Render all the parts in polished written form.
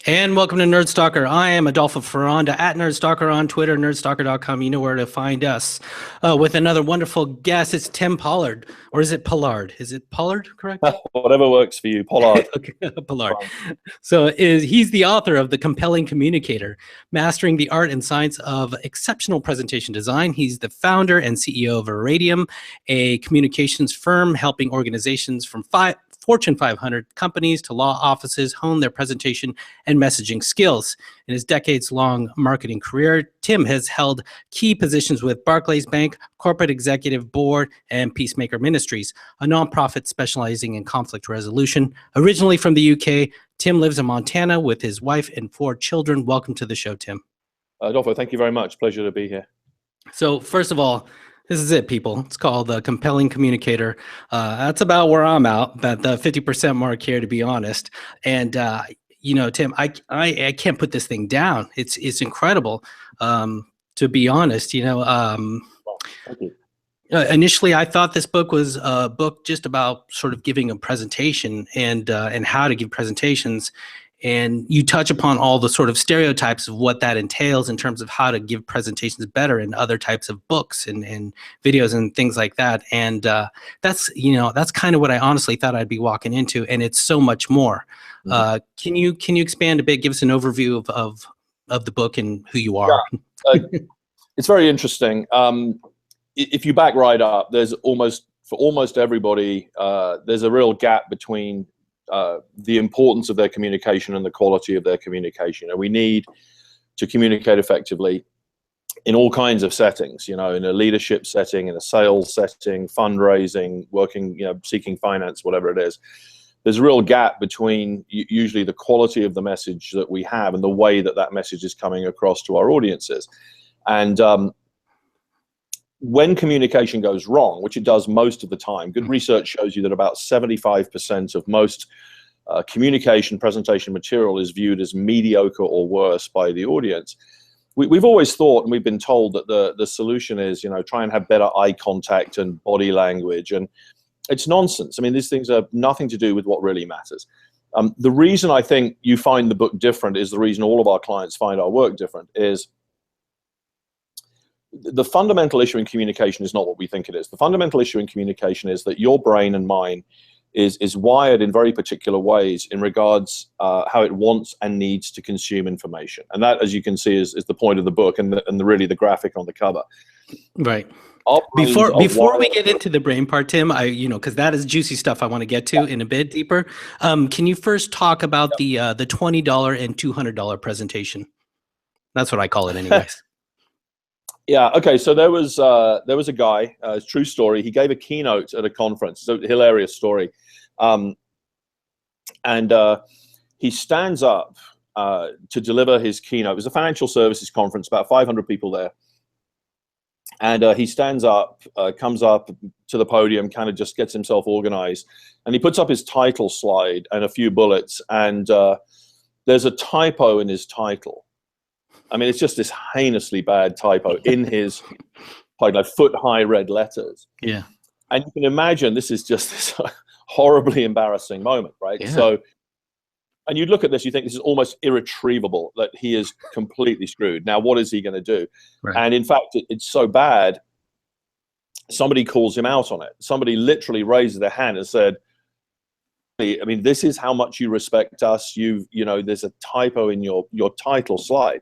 And welcome to Nerd Stalker. I am Adolfo Ferranda at Nerd Stalker on Twitter, nerdstalker.com. You know where to find us. With another wonderful guest, it's Tim Pollard. Or is it Pollard? Is it Pollard, correct? Whatever works for you, Pollard. Okay, Pollard. So he's the author of The Compelling Communicator, Mastering the Art and Science of Exceptional Presentation Design. He's the founder and CEO of Iridium, a communications firm helping organizations from Fortune 500 companies to law offices hone their presentation and messaging skills. In his decades-long marketing career, Tim has held key positions with Barclays Bank, Corporate Executive Board, and Peacemaker Ministries, a nonprofit specializing in conflict resolution. Originally from the UK, Tim lives in Montana with his wife and 4 children. Welcome to the show, Tim. Adolfo, thank you very much. Pleasure to be here. So first of all, this is it, people. It's called the Compelling Communicator. That's about where I'm at the 50% mark here, to be honest. And Tim, I can't put this thing down. It's incredible. To be honest, Thank you. Initially, I thought this book was a book just about sort of giving a presentation and how to give presentations. And you touch upon all the sort of stereotypes of what that entails in terms of how to give presentations better in other types of books and videos and things like that. And that's kind of what I honestly thought I'd be walking into. And it's so much more. Mm-hmm. Can you expand a bit? Give us an overview of the book and who you are. Yeah. It's very interesting. If you back right up, for almost everybody, there's a real gap between the importance of their communication and the quality of their communication. And we need to communicate effectively in all kinds of settings, in a leadership setting, in a sales setting, fundraising, working, seeking finance, whatever it is. There's a real gap between usually the quality of the message that we have and the way that that message is coming across to our audiences. And when communication goes wrong, which it does most of the time, good research shows you that about 75% of most communication presentation material is viewed as mediocre or worse by the audience. We've always thought, and we've been told, that the solution is, try and have better eye contact and body language. And it's nonsense. I mean, these things have nothing to do with what really matters. The reason I think you find the book different is the reason all of our clients find our work different is the fundamental issue in communication is not what we think it is. The fundamental issue in communication is that your brain and mine is wired in very particular ways in regards how it wants and needs to consume information. And that, as you can see, is the point of the book and really the graphic on the cover. Right. Before we get into the brain part, Tim, because that is juicy stuff I want to get to in a bit deeper. Can you first talk about the $20 and $200 presentation? That's what I call it anyways. Yeah. Okay. So there was a guy. True story. He gave a keynote at a conference. It's a hilarious story, and he stands up to deliver his keynote. It was a financial services conference, about 500 people there, and he stands up, comes up to the podium, kind of just gets himself organized, and he puts up his title slide and a few bullets, and there's a typo in his title. I mean, it's just this heinously bad typo in his like foot-high red letters. Yeah. And you can imagine this is just this horribly embarrassing moment, right? Yeah. So, and you look at this, you think this is almost irretrievable, that he is completely screwed. Now, what is he going to do? Right. And in fact, it's so bad, somebody calls him out on it. Somebody literally raises their hand and said, I mean, this is how much you respect us. There's a typo in your title slide.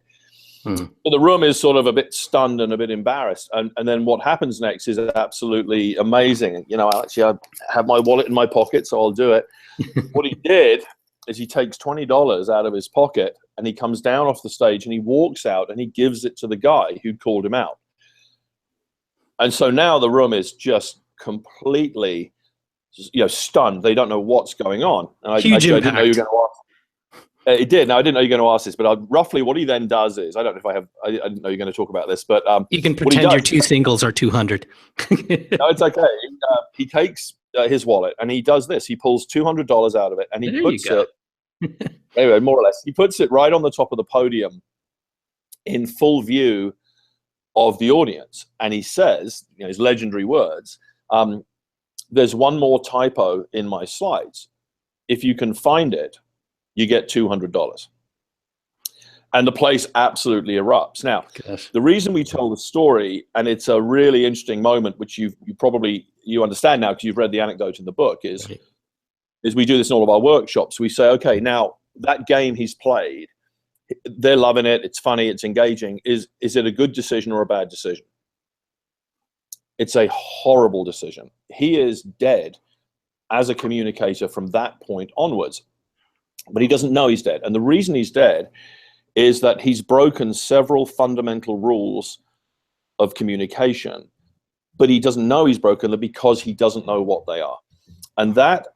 So the room is sort of a bit stunned and a bit embarrassed. And then what happens next is absolutely amazing. Actually, I have my wallet in my pocket, so I'll do it. What he did is he takes $20 out of his pocket and he comes down off the stage and he walks out and he gives it to the guy who called him out. And so now the room is just completely, stunned. They don't know what's going on. And Huge impact. I didn't know you were going to ask. It did. Now, I didn't know you were going to ask this, but roughly what he then does is, I don't know if I didn't know you're going to talk about this, but you can pretend your 2 singles are 200. No, it's okay. He takes his wallet and he does this. He pulls $200 out of it and he puts it, anyway, more or less, he puts it right on the top of the podium in full view of the audience. And he says, his legendary words, there's one more typo in my slides. If you can find it, you get $200. And the place absolutely erupts. Now, Gosh. the reason we tell the story, and it's a really interesting moment, which you understand now because you've read the anecdote in the book, is we do this in all of our workshops. We say, okay, now that game he's played, they're loving it. It's funny. It's engaging. Is it a good decision or a bad decision? It's a horrible decision. He is dead as a communicator from that point onwards, but he doesn't know he's dead. And the reason he's dead is that he's broken several fundamental rules of communication, but he doesn't know he's broken them because he doesn't know what they are. And that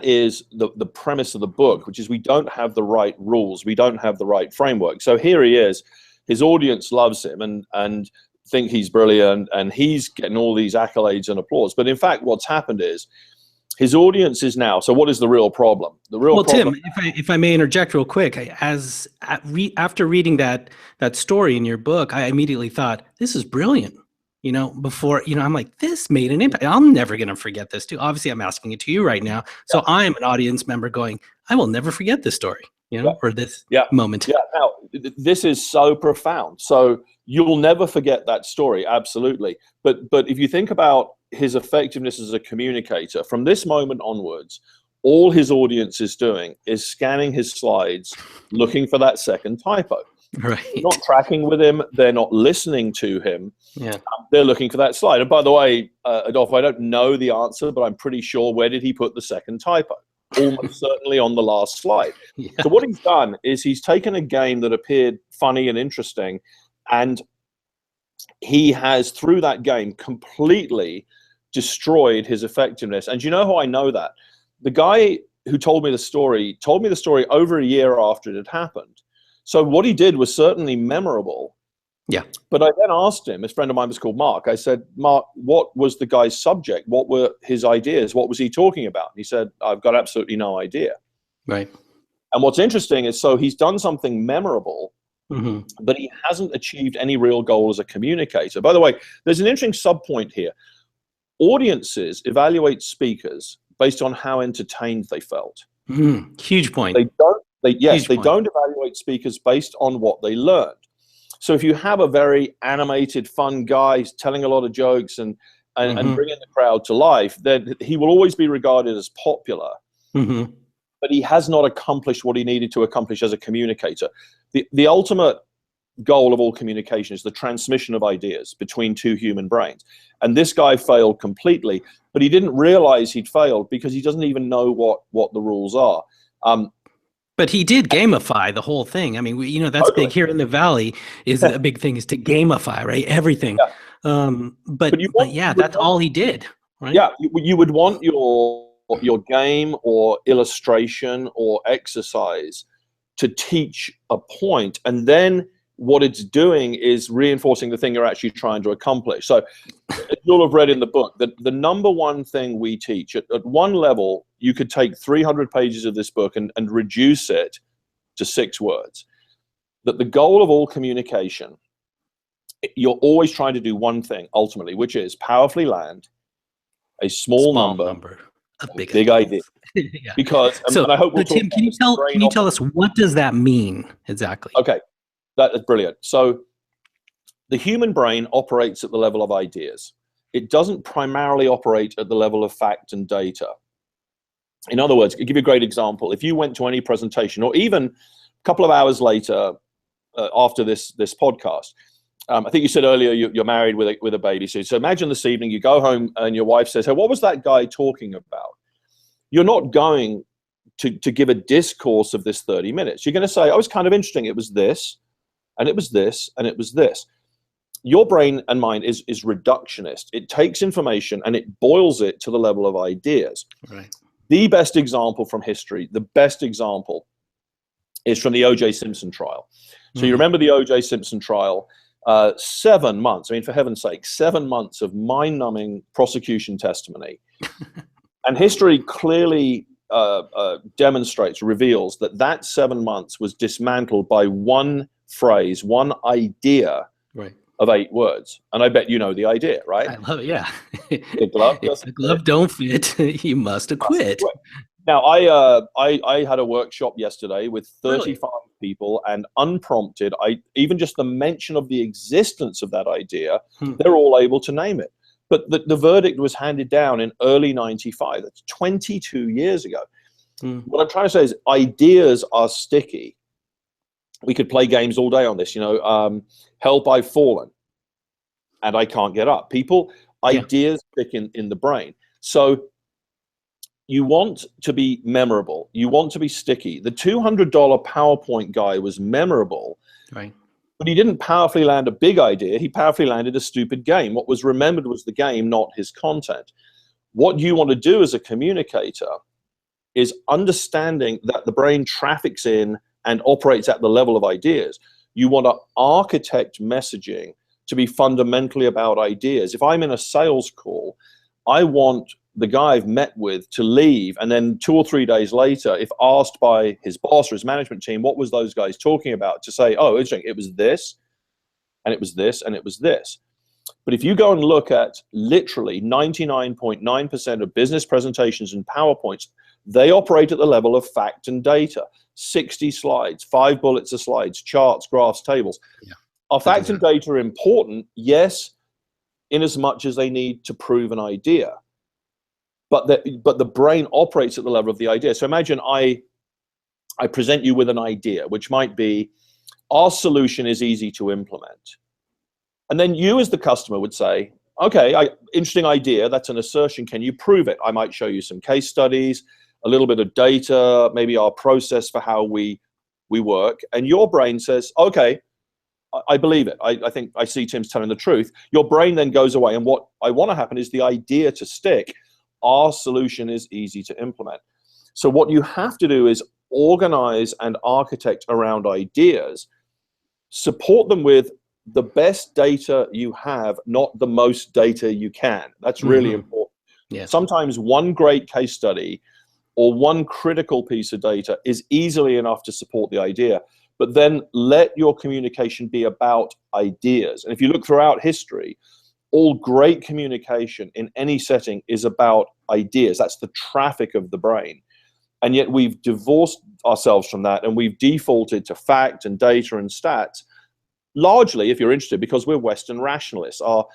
is the premise of the book, which is we don't have the right rules. We don't have the right framework. So here he is. His audience loves him and think he's brilliant, and he's getting all these accolades and applause. But in fact, what's happened is his audience is now. So what is the real problem? The real problem. Tim, if I may interject real quick, after reading that story in your book, I immediately thought, this is brilliant. Before, I'm like, this made an impact. I'm never going to forget this too. Obviously, I'm asking it to you right now. So I'm an audience member going, I will never forget this story, or this moment. Yeah. Now, this is so profound. So you'll never forget that story. Absolutely. But if you think about his effectiveness as a communicator, from this moment onwards, all his audience is doing is scanning his slides, looking for that second typo. Right. They're not tracking with him. They're not listening to him. Yeah. They're looking for that slide. And by the way, Adolfo, I don't know the answer, but I'm pretty sure, where did he put the second typo? Almost certainly on the last slide. Yeah. So what he's done is he's taken a game that appeared funny and interesting, and he has, through that game, completely destroyed his effectiveness. And you know how I know that? The guy who told me the story over a year after it had happened. So what he did was certainly memorable. Yeah. But I then asked him, his friend of mine was called Mark. I said, Mark, what was the guy's subject? What were his ideas? What was he talking about? And he said, I've got absolutely no idea. Right. And what's interesting is, so he's done something memorable, but he hasn't achieved any real goal as a communicator. By the way, there's an interesting sub-point here. Audiences evaluate speakers based on how entertained they felt. Huge point. They don't evaluate speakers based on what they learned. So if you have a very animated, fun guy telling a lot of jokes and bringing the crowd to life, then he will always be regarded as popular. But he has not accomplished what he needed to accomplish as a communicator. The ultimate goal of all communication is the transmission of ideas between two human brains. And this guy failed completely, but he didn't realize he'd failed because he doesn't even know what the rules are. But he did gamify the whole thing. I mean, that's totally. big here in the Valley. Is a big thing is to gamify, right? Everything. Yeah. But that's all he did, right? Yeah, you would want your game or illustration or exercise to teach a point, and then what it's doing is reinforcing the thing you're actually trying to accomplish. So you'll have read in the book that the number one thing we teach at one level, you could take 300 pages of this book and reduce it to 6 words. That the goal of all communication, you're always trying to do one thing ultimately, which is powerfully land a small number a big idea. Yeah. Because and I hope we'll Tim, can you tell us, what does that mean exactly? Okay, that is brilliant. So the human brain operates at the level of ideas. It doesn't primarily operate at the level of fact and data. In other words, I'll give you a great example. If you went to any presentation, or even a couple of hours later after this podcast, I think you said earlier you're married with a baby. So imagine this evening you go home and your wife says, hey, what was that guy talking about? You're not going to give a discourse of this 30 minutes. You're going to say, oh, it's kind of interesting. It was this, and it was this, and it was this. Your brain and mind is reductionist. It takes information and it boils it to the level of ideas. Right. The best example from history, the best example is from the O.J. Simpson trial. So you remember the O.J. Simpson trial, 7 months, I mean, for heaven's sake, 7 months of mind-numbing prosecution testimony. And history clearly reveals that 7 months was dismantled by one phrase, one idea, right, of 8 words. And I bet you know the idea, right? I love it, yeah. The glove if the glove don't fit, you must acquit. Now, I had a workshop yesterday with 35 people, and unprompted, even just the mention of the existence of that idea, they're all able to name it. But the verdict was handed down in early 95. That's 22 years ago. What I'm trying to say is ideas are sticky. We could play games all day on this, help, I've fallen and I can't get up. Ideas stick in the brain. So you want to be memorable. You want to be sticky. The $200 PowerPoint guy was memorable, right? But he didn't powerfully land a big idea. He powerfully landed a stupid game. What was remembered was the game, not his content. What you want to do as a communicator is understanding that the brain traffics in and operates at the level of ideas. You want to architect messaging to be fundamentally about ideas. If I'm in a sales call, I want the guy I've met with to leave, and then 2 or 3 days later, if asked by his boss or his management team, what was those guys talking about, to say, oh, interesting, it was this, and it was this, and it was this. But if you go and look at literally 99.9% of business presentations and PowerPoints, they operate at the level of fact and data. 60 slides, 5 bullets of slides, charts, graphs, tables. Yeah. Are facts and data important? Yes, in as much as they need to prove an idea. But the brain operates at the level of the idea. So imagine I present you with an idea, which might be, our solution is easy to implement. And then you as the customer would say, okay, interesting idea, that's an assertion, can you prove it? I might show you some case studies, a little bit of data, maybe our process for how we work. And your brain says, okay, I believe it. I think I see Tim's telling the truth. Your brain then goes away, and what I want to happen is the idea to stick. Our solution is easy to implement. So what you have to do is organize and architect around ideas, support them with the best data you have, not the most data you can. That's really important. Yes. Sometimes one great case study or one critical piece of data is easily enough to support the idea, but then let your communication be about ideas. And if you look throughout history, all great communication in any setting is about ideas. That's the traffic of the brain. And yet we've divorced ourselves from that, and we've defaulted to fact and data and stats, largely, if you're interested, because we're Western rationalists. Our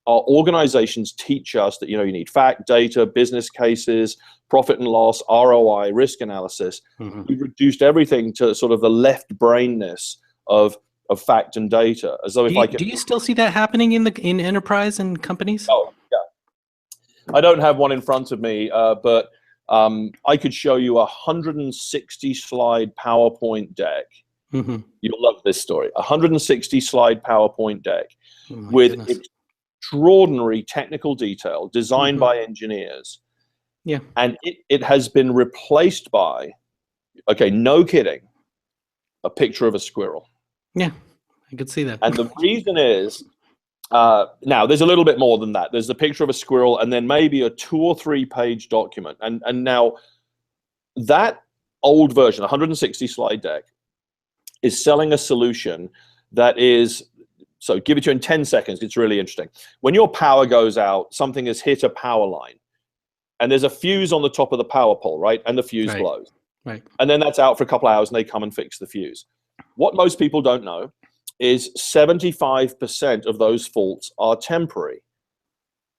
organizations teach us that, you need fact, data, business cases, profit and loss, ROI, risk analysis. We've reduced everything to sort of the left brainness of fact and data, as though do you still see that happening in enterprise and companies? Oh, yeah. I don't have one in front of me, but I could show you a 160 slide PowerPoint deck. You'll love this story. 160 slide PowerPoint deck with extraordinary technical detail designed by engineers. Yeah. And it has been replaced by, okay, no kidding, a picture of a squirrel. Yeah, I could see that. And the reason is, now there's a little bit more than that. There's the picture of a squirrel and then maybe a 2 or 3 page document. And now that old version, 160 slide deck, is selling a solution that is, so give it to you in 10 seconds. It's really interesting. When your power goes out, something has hit a power line and there's a fuse on the top of the power pole, right? And the fuse blows. Right. And then that's out for a couple of hours and they come and fix the fuse. What most people don't know is 75% of those faults are temporary.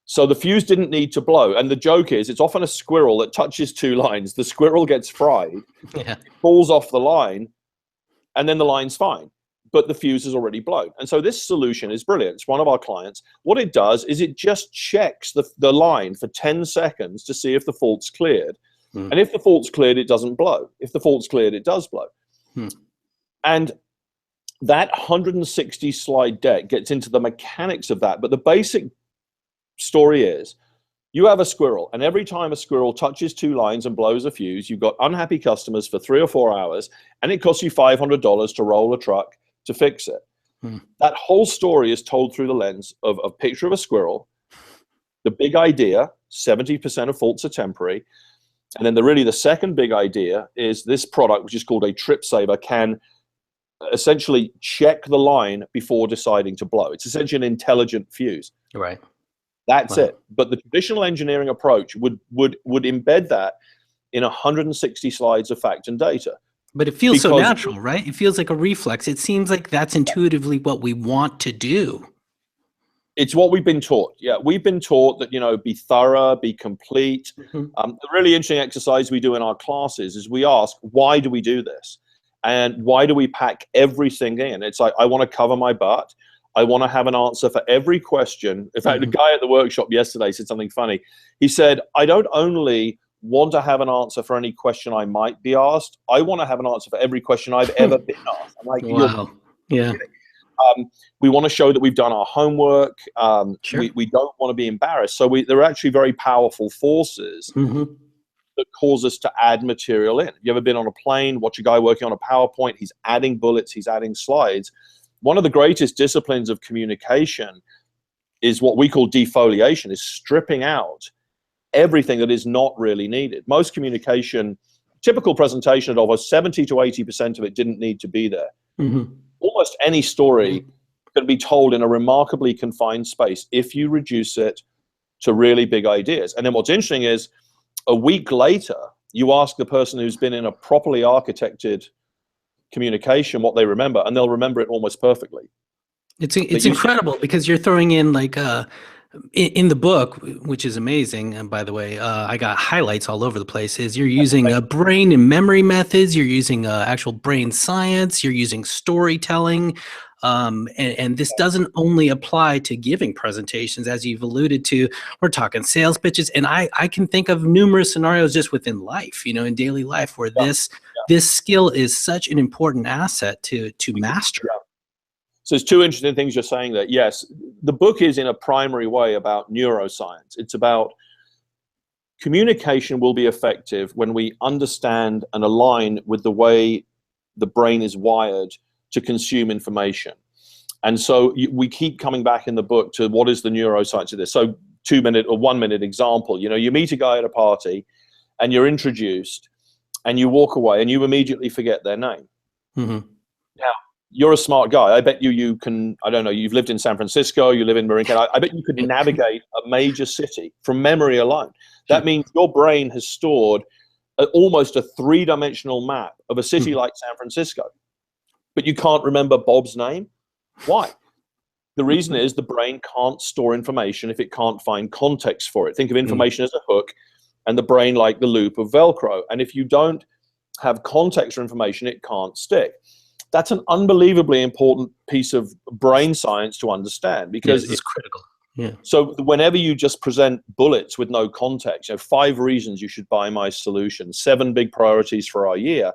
So the fuse didn't need to blow. And the joke is, it's often a squirrel that touches 2 lines. The squirrel gets fried, falls off the line, and then the line's fine. But the fuse is already blown. And so this solution is brilliant. It's one of our clients. What it does is it just checks the line for 10 seconds to see if the fault's cleared. And if the fault's cleared, it doesn't blow. If the fault's cleared, it does blow. And that 160 slide deck gets into the mechanics of that. But the basic story is, you have a squirrel, and every time a squirrel touches 2 lines and blows a fuse, you've got unhappy customers for 3 or 4 hours, and it costs you $500 to roll a truck to fix it. That whole story is told through the lens of a picture of a squirrel, the big idea, 70% of faults are temporary, and then the second big idea is this product, which is called a trip saver, can essentially check the line before deciding to blow. It's essentially an intelligent fuse. Right. That's it. But the traditional engineering approach would embed that in 160 slides of fact and data. But it feels so because natural, right? It feels like a reflex. It seems like that's intuitively what we want to do. it's what we've been taught. Yeah, we've been taught that, be thorough, be complete. Mhm. The really interesting exercise we do in our classes is we ask, why do we do this? And why do we pack everything in? It's like, I want to cover my butt. I want to have an answer for every question. In fact, the guy at the workshop yesterday said something funny. He said, I don't only want to have an answer for any question I might be asked, I want to have an answer for every question I've ever been asked. I'm like, Wow. Yeah. We want to show that we've done our homework. Sure. We don't want to be embarrassed. So there are actually very powerful forces that cause us to add material in. Have you ever been on a plane, watch a guy working on a PowerPoint? He's adding bullets, he's adding slides. One of the greatest disciplines of communication is what we call defoliation, is stripping out everything that is not really needed. Most communication, typical presentation at over 70 to 80% of it didn't need to be there. Almost any story can be told in a remarkably confined space if you reduce it to really big ideas. And then what's interesting is, a week later, you ask the person who's been in a properly architected communication what they remember, and they'll remember it almost perfectly. It's incredible because you're throwing in like in the book, which is amazing. And by the way, I got highlights all over the place. Is you're using brain and memory methods. You're using actual brain science. You're using storytelling. And this doesn't only apply to giving presentations, as you've alluded to. We're talking sales pitches, and I can think of numerous scenarios just within life, in daily life, where this skill is such an important asset to master. So there's two interesting things you're saying there. Yes, the book is in a primary way about neuroscience. It's about communication will be effective when we understand and align with the way the brain is wired to consume information. And so we keep coming back in the book to what is the neuroscience of this. So 2-minute or 1-minute example, you meet a guy at a party and you're introduced and you walk away and you immediately forget their name. Now, you're a smart guy. I bet you can, I don't know, you've lived in San Francisco, you live in Marin County. I bet you could navigate a major city from memory alone. That means your brain has stored almost a 3-dimensional map of a city like San Francisco. But you can't remember Bob's name. Why? The reason is the brain can't store information if it can't find context for it. Think of information as a hook and the brain like the loop of Velcro. And if you don't have context for information, it can't stick. That's an unbelievably important piece of brain science to understand, because it's critical. Yeah. So whenever you just present bullets with no context, 5 reasons you should buy my solution, 7 big priorities for our year,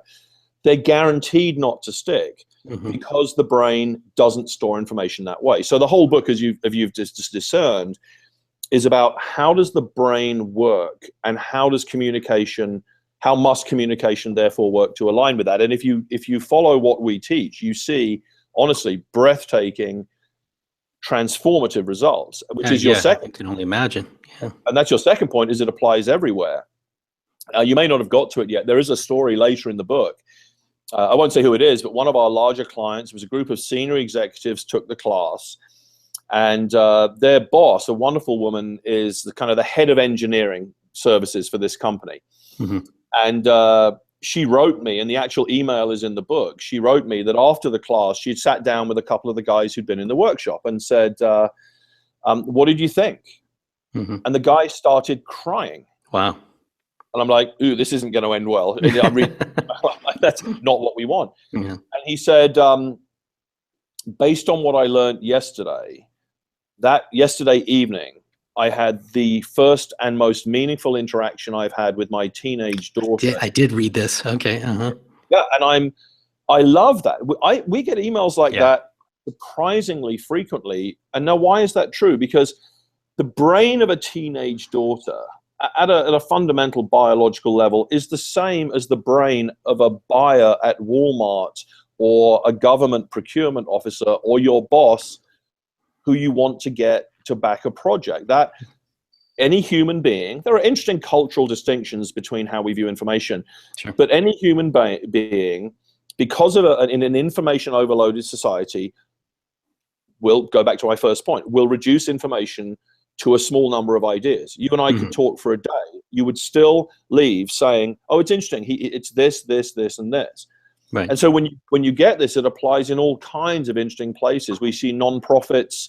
they're guaranteed not to stick because the brain doesn't store information that way. So the whole book, as you've just discerned, is about how does the brain work and how must communication therefore work to align with that. And if you follow what we teach, you see, honestly, breathtaking, transformative results, which is your second. I can only imagine. Yeah. And that's your second point, is it applies everywhere. You may not have got to it yet. There is a story later in the book. I won't say who it is, but one of our larger clients was a group of senior executives took the class, and their boss, a wonderful woman, is the head of engineering services for this company. And she wrote me, and the actual email is in the book. She wrote me that after the class, she'd sat down with a couple of the guys who'd been in the workshop and said, what did you think? And the guy started crying. Wow. And I'm like, ooh, this isn't going to end well. That's not what we want. And he said, based on what I learned yesterday evening, I had the first and most meaningful interaction I've had with my teenage daughter. I did read this. Okay. Yeah, and I love that. We get emails like that surprisingly frequently. And now, why is that true? Because the brain of a teenage daughter, at a fundamental biological level, is the same as the brain of a buyer at Walmart or a government procurement officer or your boss who you want to get to back a project. That any human being, there are interesting cultural distinctions between how we view information, but any human being, because of in an information overloaded society, will go back to my first point, will reduce information to a small number of ideas. You and I could talk for a day. You would still leave saying, oh, it's interesting. It's this, this, this, and this. Right. And so when you get this, it applies in all kinds of interesting places. We see nonprofits,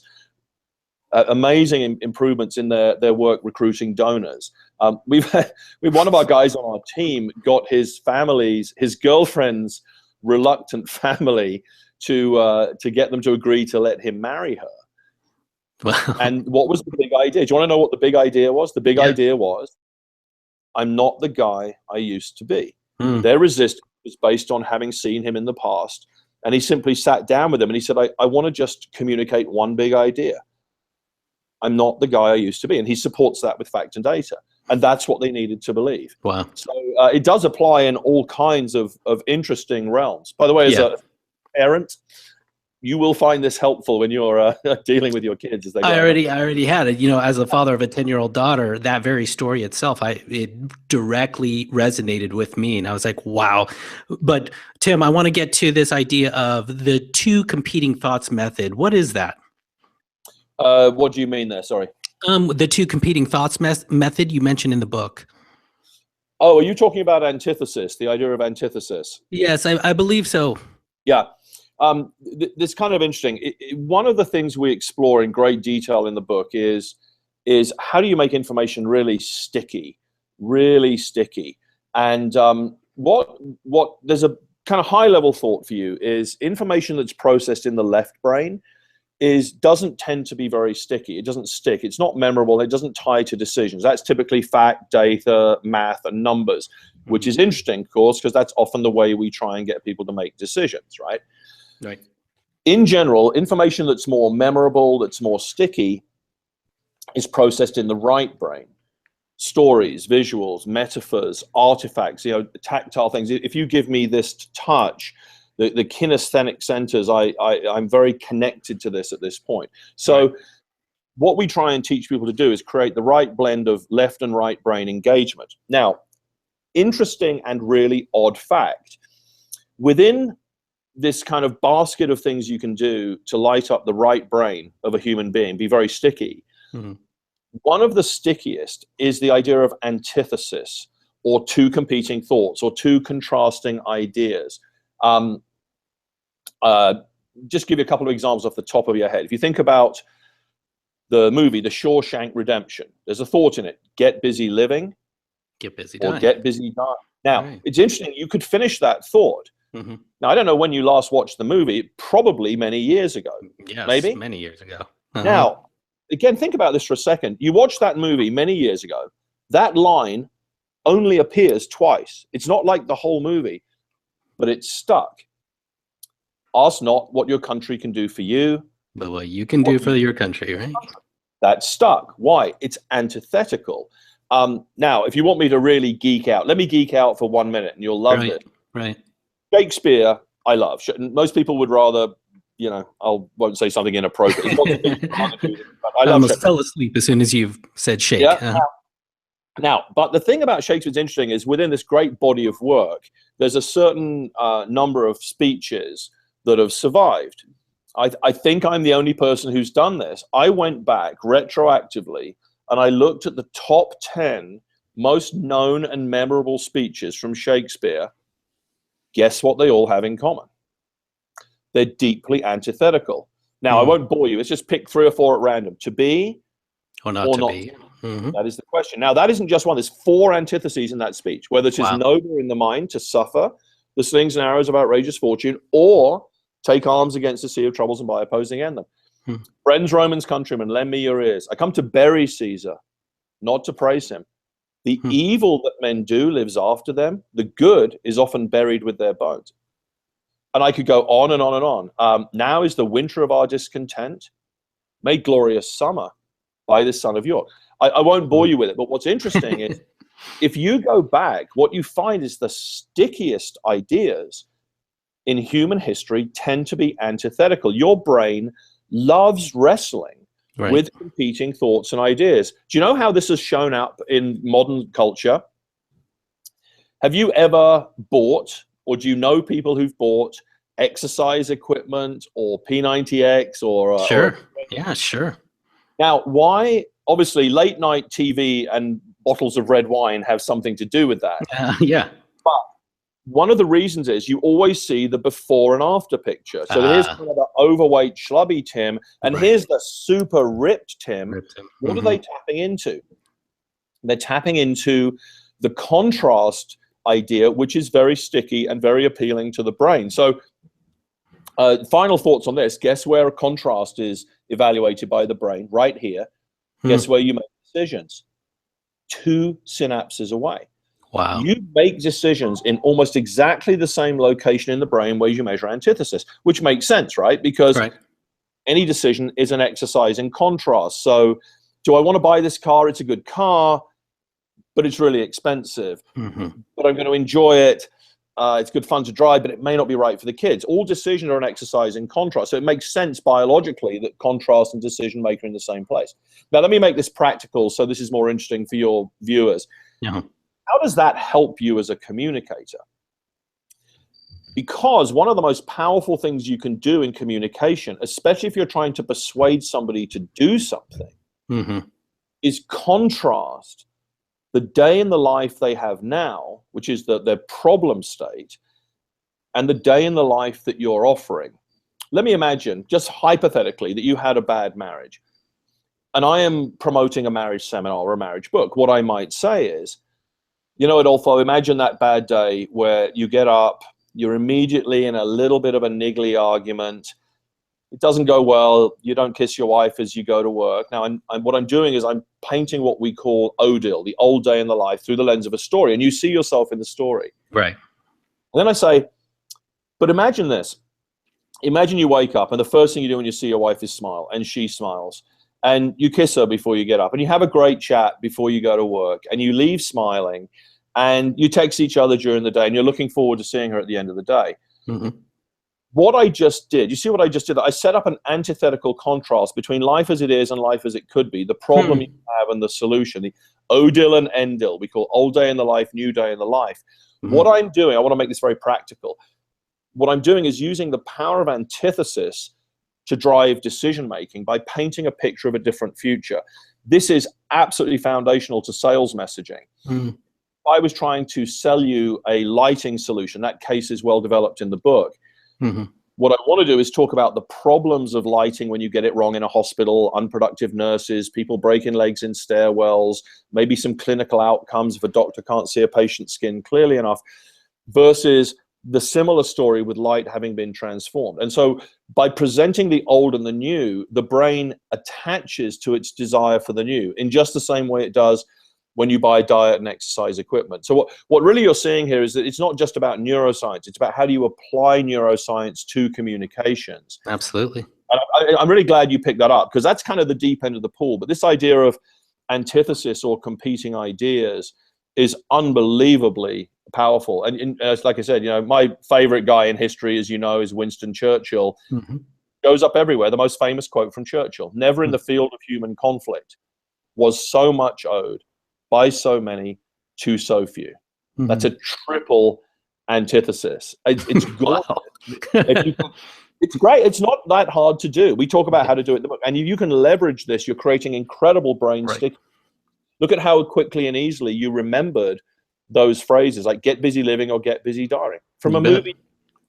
amazing improvements in their work recruiting donors. We've one of our guys on our team got his girlfriend's reluctant family to get them to agree to let him marry her. Wow. And what was the big idea? Do you want to know what the big idea was? The big idea was, I'm not the guy I used to be. Their resistance was based on having seen him in the past. And he simply sat down with them and he said, I want to just communicate one big idea. I'm not the guy I used to be. And he supports that with fact and data. And that's what they needed to believe. Wow. So it does apply in all kinds of interesting realms. By the way, as a parent, you will find this helpful when you're dealing with your kids as they grow up. I already had it. As a father of a 10-year-old daughter, that very story itself, it directly resonated with me, and I was like, wow. But Tim, I want to get to this idea of the two competing thoughts method. What is that? What do you mean there? Sorry. The two competing thoughts method you mentioned in the book. Oh, are you talking about antithesis? The idea of antithesis? Yes, I believe so. Yeah. This kind of interesting. One of the things we explore in great detail in the book is how do you make information really sticky, and what there's a kind of high level thought for you is information that's processed in the left brain doesn't tend to be very sticky. It doesn't stick. It's not memorable. It doesn't tie to decisions. That's typically fact, data, math, and numbers, which is interesting, of course, because that's often the way we try and get people to make decisions, right? Right. In general, information that's more memorable, that's more sticky, is processed in the right brain. Stories, visuals, metaphors, artifacts, tactile things. If you give me this to touch, the kinesthetic centers, I'm very connected to this at this point. So what we try and teach people to do is create the right blend of left and right brain engagement. Now, interesting and really odd fact, within this kind of basket of things you can do to light up the right brain of a human being, be very sticky. One of the stickiest is the idea of antithesis, or two competing thoughts, or two contrasting ideas. Just give you a couple of examples off the top of your head. If you think about the movie, The Shawshank Redemption, there's a thought in it: get busy living, get busy or dying. get busy dying. Now, it's interesting. You could finish that thought. Now, I don't know when you last watched the movie, probably many years ago. Yes, maybe many years ago. Now, again, think about this for a second. You watched that movie many years ago. That line only appears twice. It's not like the whole movie, but it's stuck. Ask not what your country can do for you, but what you can do for your country, right? That's stuck. Why? It's antithetical. Now, if you want me to really geek out, let me geek out for 1 minute and you'll love it. Right. Shakespeare, I love. Most people would rather, I won't say something inappropriate. I almost fell asleep as soon as you've said shake. Yeah. Now, but the thing about Shakespeare's interesting is within this great body of work, there's a certain number of speeches that have survived. I think I'm the only person who's done this. I went back retroactively and I looked at the top 10 most known and memorable speeches from Shakespeare. Guess what they all have in common? They're deeply antithetical. Now, I won't bore you. Let's just pick 3 or 4 at random. To be or not to be. That is the question. Now, that isn't just one. There's 4 antitheses in that speech. Whether it is noble in the mind to suffer the slings and arrows of outrageous fortune, or take arms against the sea of troubles and by opposing end them. Friends, Romans, countrymen, lend me your ears. I come to bury Caesar, not to praise him. The evil that men do lives after them. The good is often buried with their bones. And I could go on and on and on. Now is the winter of our discontent. Made glorious summer by the son of York. I won't bore you with it, but what's interesting is if you go back, what you find is the stickiest ideas in human history tend to be antithetical. Your brain loves wrestling with competing thoughts and ideas. Do you know how this has shown up in modern culture? Have you ever bought, or do you know people who've bought exercise equipment or P90X or Sure. Yeah, sure. Now, why? Obviously, late night TV and bottles of red wine have something to do with that. Yeah. But one of the reasons is you always see the before and after picture. So here's kind of the overweight, schlubby Tim, and here's the super ripped Tim. What are they tapping into? They're tapping into the contrast idea, which is very sticky and very appealing to the brain. So final thoughts on this. Guess where a contrast is evaluated by the brain? Right here. Guess where you make decisions? 2 synapses away. Wow. You make decisions in almost exactly the same location in the brain where you measure antithesis, which makes sense, right? Because any decision is an exercise in contrast. So do I want to buy this car? It's a good car, but it's really expensive. But I'm going to enjoy it. It's good fun to drive, but it may not be right for the kids. All decisions are an exercise in contrast. So it makes sense biologically that contrast and decision maker are in the same place. Now, let me make this practical so this is more interesting for your viewers. How does that help you as a communicator? Because one of the most powerful things you can do in communication, especially if you're trying to persuade somebody to do something, is contrast the day in the life they have now, which is their problem state, and the day in the life that you're offering. Let me imagine, just hypothetically, that you had a bad marriage, and I am promoting a marriage seminar or a marriage book. What I might say is, you know, Adolfo, imagine that bad day where you get up, you're immediately in a little bit of a niggly argument. It doesn't go well. You don't kiss your wife as you go to work. Now, what I'm doing is I'm painting what we call ODIL, the old day in the life, through the lens of a story. And you see yourself in the story. Right. And then I say, but imagine this. Imagine you wake up and the first thing you do when you see your wife is smile, and she smiles. And you kiss her before you get up, and you have a great chat before you go to work, and you leave smiling, and you text each other during the day, and you're looking forward to seeing her at the end of the day. What I just did, you see what I just did? I set up an antithetical contrast between life as it is and life as it could be, the problem you have and the solution, the ODIL and ENDIL. We call old day in the life, new day in the life. What I'm doing, I want to make this very practical. What I'm doing is using the power of antithesis to drive decision-making by painting a picture of a different future. This is absolutely foundational to sales messaging. If I was trying to sell you a lighting solution, that case is well developed in the book. What I want to do is talk about the problems of lighting when you get it wrong in a hospital, unproductive nurses, people breaking legs in stairwells, maybe some clinical outcomes if a doctor can't see a patient's skin clearly enough, versus the similar story with light having been transformed. And so by presenting the old and the new, the brain attaches to its desire for the new in just the same way it does when you buy diet and exercise equipment. So what really you're seeing here is that it's not just about neuroscience, it's about how do you apply neuroscience to communications. Absolutely. And I'm really glad you picked that up, because that's kind of the deep end of the pool. But this idea of antithesis or competing ideas is unbelievably powerful. And like I said, you know, my favorite guy in history, as you know, is Winston Churchill. Goes up everywhere. The most famous quote from Churchill: never in the field of human conflict was so much owed by so many to so few. That's a triple antithesis. It's wow. It's great. It's not that hard to do. We talk about how to do it in the book, and you can leverage this. You're creating incredible brain stick. Look at how quickly and easily you remembered those phrases, like "get busy living" or "get busy dying" from a movie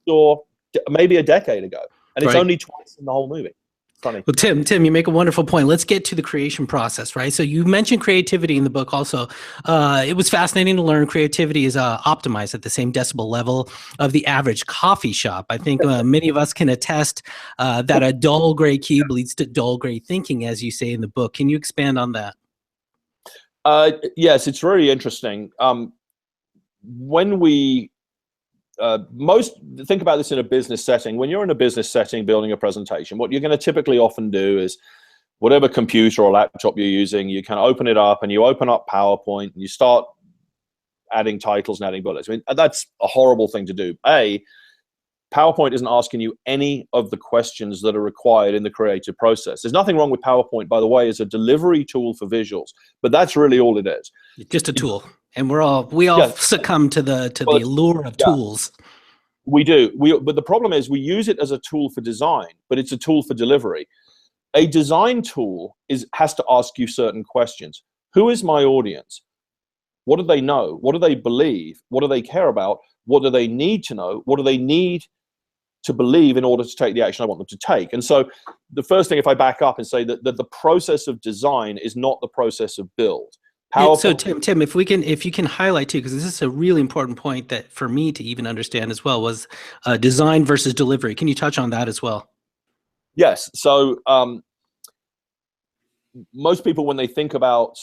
or maybe a decade ago, and it's only twice in the whole movie. Funny. Well, Tim, you make a wonderful point. Let's get to the creation process, right? So you mentioned creativity in the book also. It was fascinating to learn creativity is optimized at the same decibel level of the average coffee shop. I think many of us can attest that a dull gray cube leads to dull gray thinking, as you say in the book. Can you expand on that? Yes, it's very interesting. When we think about this in a business setting. When you're in a business setting building a presentation, what you're going to typically often do is whatever computer or laptop you're using, you kind of open it up and you open up PowerPoint and you start adding titles and adding bullets. I mean, that's a horrible thing to do. PowerPoint isn't asking you any of the questions that are required in the creative process. There's nothing wrong with PowerPoint, by the way, as a delivery tool for visuals, but that's really all it is. Just a tool. And we all succumb to the allure of tools. We do. But the problem is we use it as a tool for design, but it's a tool for delivery. A design tool has to ask you certain questions. Who is my audience? What do they know? What do they believe? What do they care about? What do they need to know? What do they need to believe in order to take the action I want them to take? And so the first thing, if I back up and say that the process of design is not the process of build. So Tim, if you can highlight too, because this is a really important point that for me to even understand as well, was design versus delivery. Can you touch on that as well? Yes. So most people, when they think about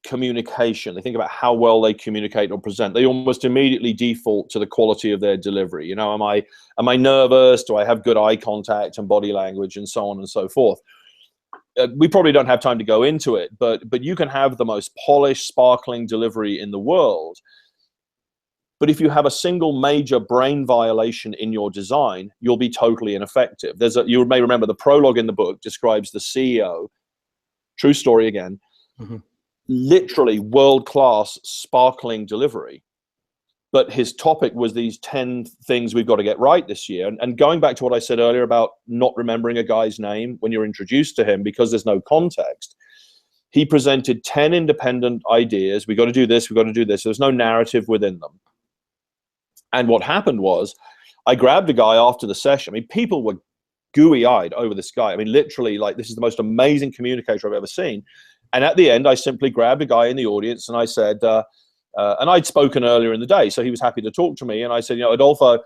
communication, they think about how well they communicate or present. They almost immediately default to the quality of their delivery. You know, am I nervous? Do I have good eye contact and body language and so on and so forth? We probably don't have time to go into it, but you can have the most polished, sparkling delivery in the world. But if you have a single major brain violation in your design, you'll be totally ineffective. You may remember the prologue in the book describes the CEO, true story again, literally world-class, sparkling delivery. But his topic was these 10 things we've got to get right this year. And going back to what I said earlier about not remembering a guy's name when you're introduced to him because there's no context, he presented 10 independent ideas. We've got to do this, we've got to do this. There's no narrative within them. And what happened was I grabbed a guy after the session. I mean, people were gooey-eyed over this guy. I mean, literally, like, this is the most amazing communicator I've ever seen. And at the end, I simply grabbed a guy in the audience and I said, and I'd spoken earlier in the day, so he was happy to talk to me. And I said, you know, Adolfo,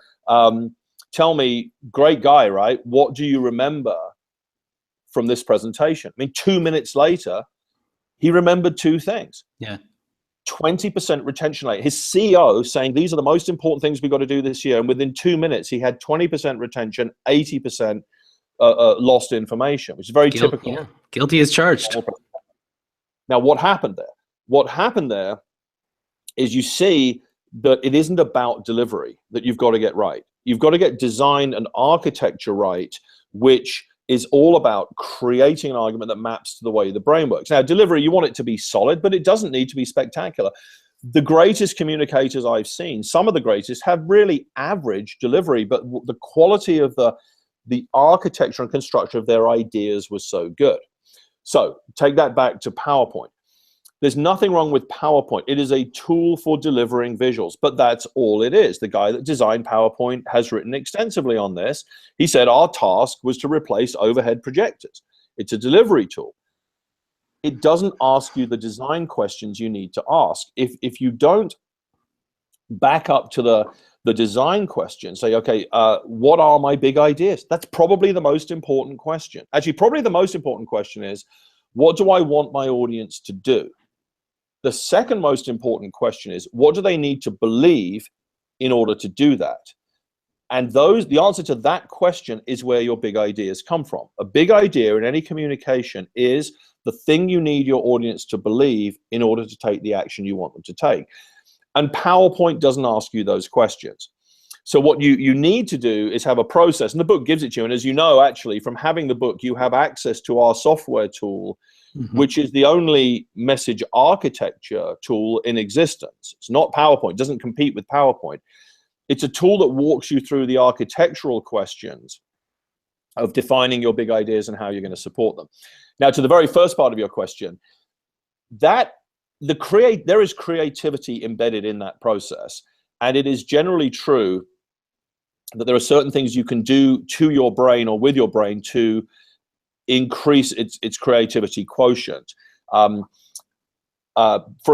tell me, great guy, right? What do you remember from this presentation? I mean, 2 minutes later, he remembered 2 things. Yeah. 20% retention rate. His CEO saying, these are the most important things we've got to do this year. And within 2 minutes, he had 20% retention, 80% lost information, which is very typical. Yeah. Guilty as charged. Now, what happened there? What happened there is you see that it isn't about delivery that you've got to get right. You've got to get design and architecture right, which is all about creating an argument that maps to the way the brain works. Now, delivery, you want it to be solid, but it doesn't need to be spectacular. The greatest communicators I've seen, some of the greatest, have really average delivery, but the quality of the architecture and construction of their ideas was so good. So take that back to PowerPoint. There's nothing wrong with PowerPoint. It is a tool for delivering visuals, but that's all it is. The guy that designed PowerPoint has written extensively on this. He said our task was to replace overhead projectors. It's a delivery tool. It doesn't ask you the design questions you need to ask. If you don't back up to the design question, say, okay, what are my big ideas? That's probably the most important question. Actually, probably the most important question is, what do I want my audience to do? The second most important question is, what do they need to believe in order to do that? And the answer to that question is where your big ideas come from. A big idea in any communication is the thing you need your audience to believe in order to take the action you want them to take. And PowerPoint doesn't ask you those questions. So what you need to do is have a process, and the book gives it to you. And as you know, actually, from having the book, you have access to our software tool, which is the only message architecture tool in existence. It's not PowerPoint, it doesn't compete with PowerPoint. It's a tool that walks you through the architectural questions of defining your big ideas and how you're going to support them. Now, to the very first part of your question, there is creativity embedded in that process. And it is generally true that there are certain things you can do to your brain or with your brain to increase its creativity quotient. For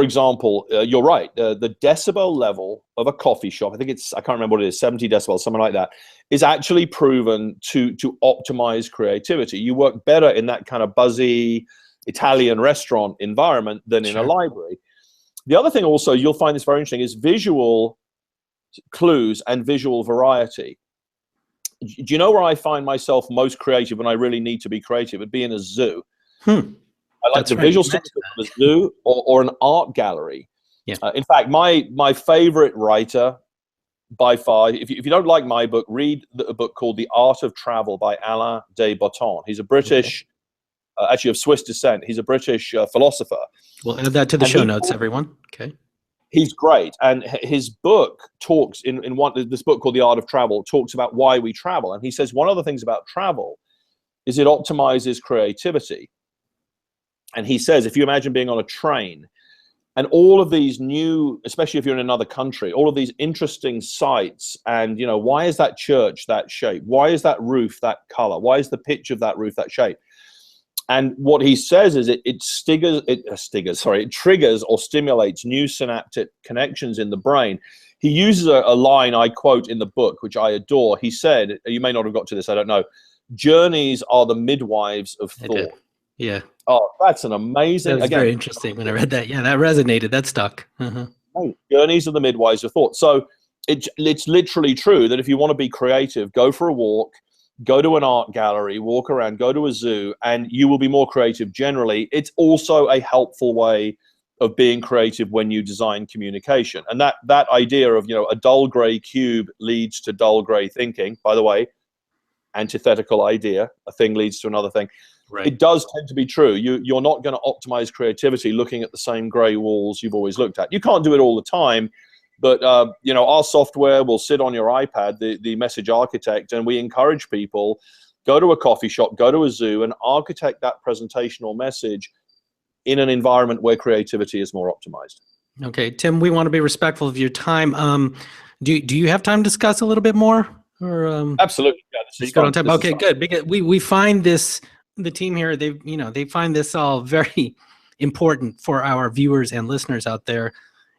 example, you're right, the decibel level of a coffee shop, I can't remember what it is, 70 decibels, something like that, is actually proven to optimize creativity. You work better in that kind of buzzy Italian restaurant environment than in a library. The other thing also, you'll find this very interesting, is visual clues and visual variety. Do you know where I find myself most creative when I really need to be creative? It'd be in a zoo. I like the visual system of a zoo or an art gallery. Yeah. In fact, my favorite writer by far, if you don't like my book, read a book called The Art of Travel by Alain de Botton. He's a British, actually of Swiss descent. He's a British philosopher. We'll add that to the show notes, everyone. Okay. He's great, and his book talks this book called The Art of Travel talks about why we travel, and he says one of the things about travel is it optimizes creativity. And he says, if you imagine being on a train And all of these new, especially if you're in another country, all of these interesting sites, and why is that church that shape? Why is that roof that color? Why is the pitch of that roof that shape? And what he says is it triggers or stimulates new synaptic connections in the brain. He uses a line I quote in the book, which I adore. He said, you may not have got to this, I don't know, journeys are the midwives of thought. Yeah. Oh, that's an amazing. That was very interesting when I read that. Yeah, that resonated. That stuck. Journeys are the midwives of thought. So it's literally true that if you want to be creative, go for a walk, go to an art gallery, walk around, go to a zoo, and you will be more creative generally. It's also a helpful way of being creative when you design communication. And that idea of, a dull gray cube leads to dull gray thinking, by the way, antithetical idea, a thing leads to another thing. Right. It does tend to be true. You're not going to optimize creativity looking at the same gray walls you've always looked at. You can't do it all the time, but our software will sit on your iPad, the Message Architect, and we encourage people, go to a coffee shop, go to a zoo, and architect that presentation or message in an environment where creativity is more optimized. Okay, Tim, we want to be respectful of your time. Do you have time to discuss a little bit more? Or absolutely. Yeah, on time. Okay, good. Because we find this. The team here, they find this all very important for our viewers and listeners out there,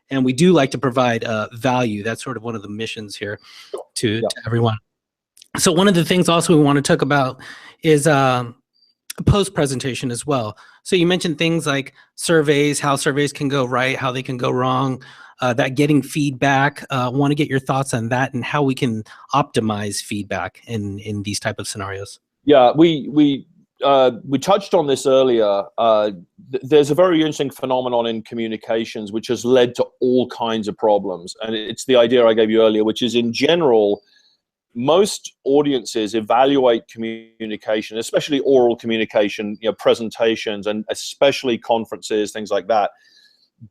and we do like to provide value. That's sort of one of the missions here to everyone. So one of the things also we want to talk about is post presentation as well. So you mentioned things like surveys, how surveys can go right, how they can go wrong, that getting feedback. Want to get your thoughts on that and how we can optimize feedback in these type of scenarios. Yeah, we touched on this earlier. There's a very interesting phenomenon in communications which has led to all kinds of problems. And it's the idea I gave you earlier, which is in general, most audiences evaluate communication, especially oral communication, presentations, and especially conferences, things like that,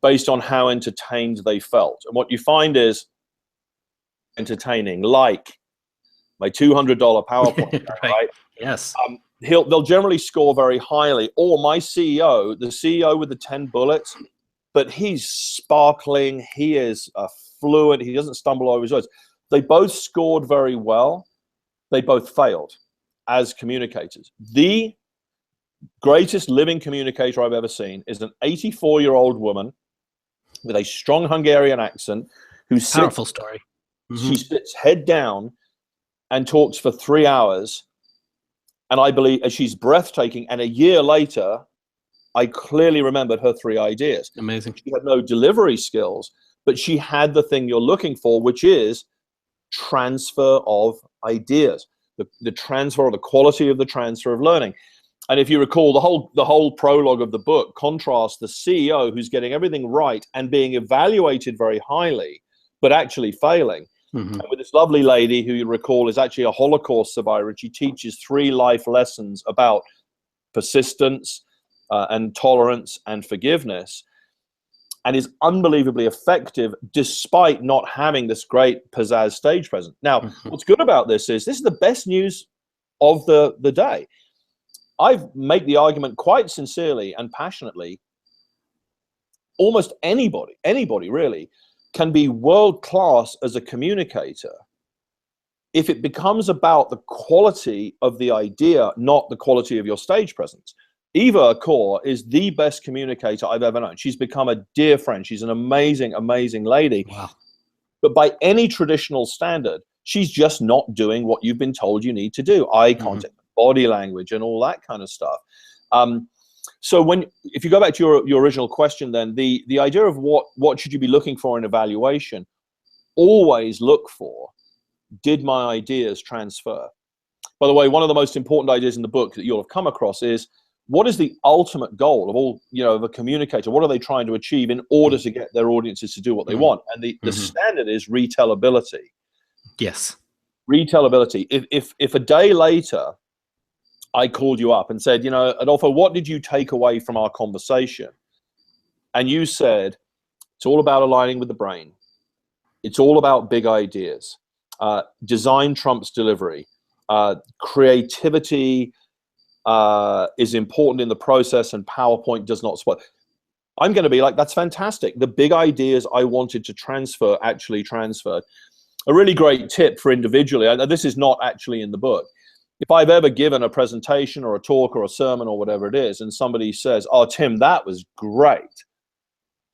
based on how entertained they felt. And what you find is entertaining, like my $200 PowerPoint, right? Yes. They'll generally score very highly. Or my CEO, the CEO with the 10 bullets, but he's sparkling. He is fluent. He doesn't stumble over his words. They both scored very well. They both failed as communicators. The greatest living communicator I've ever seen is an 84-year-old woman with a strong Hungarian accent who sits, powerful story. She sits head down and talks for 3 hours. And I believe she's breathtaking. And a year later, I clearly remembered her 3 ideas. Amazing. She had no delivery skills, but she had the thing you're looking for, which is transfer of ideas, the transfer, or the quality of the transfer of learning. And if you recall, the whole prologue of the book contrasts the CEO who's getting everything right and being evaluated very highly, but actually failing. And with this lovely lady who you recall is actually a Holocaust survivor, and she teaches 3 life lessons about persistence and tolerance and forgiveness, and is unbelievably effective despite not having this great pizzazz stage presence. Now, what's good about this is the best news of the day. I make the argument quite sincerely and passionately, almost anybody really, can be world-class as a communicator if it becomes about the quality of the idea, not the quality of your stage presence. Eva Kaur is the best communicator I've ever known. She's become a dear friend. She's an amazing, amazing lady. Wow. But by any traditional standard, she's just not doing what you've been told you need to do. Eye contact, body language, and all that kind of stuff. So if you go back to your original question, then the idea of what should you be looking for in evaluation, always look for, did my ideas transfer? By the way, one of the most important ideas in the book that you'll have come across is, what is the ultimate goal of all, of a communicator? What are they trying to achieve in order to get their audiences to do what they want? And the standard is retellability. Yes. Retellability. If a day later I called you up and said, Adolfo, what did you take away from our conversation? And you said, it's all about aligning with the brain. It's all about big ideas. Design trumps delivery. Creativity is important in the process, and PowerPoint does not spoil. I'm going to be like, that's fantastic. The big ideas I wanted to transfer actually transferred. A really great tip for individually, and this is not actually in the book. If I've ever given a presentation or a talk or a sermon or whatever it is, and somebody says, "Oh, Tim, that was great,"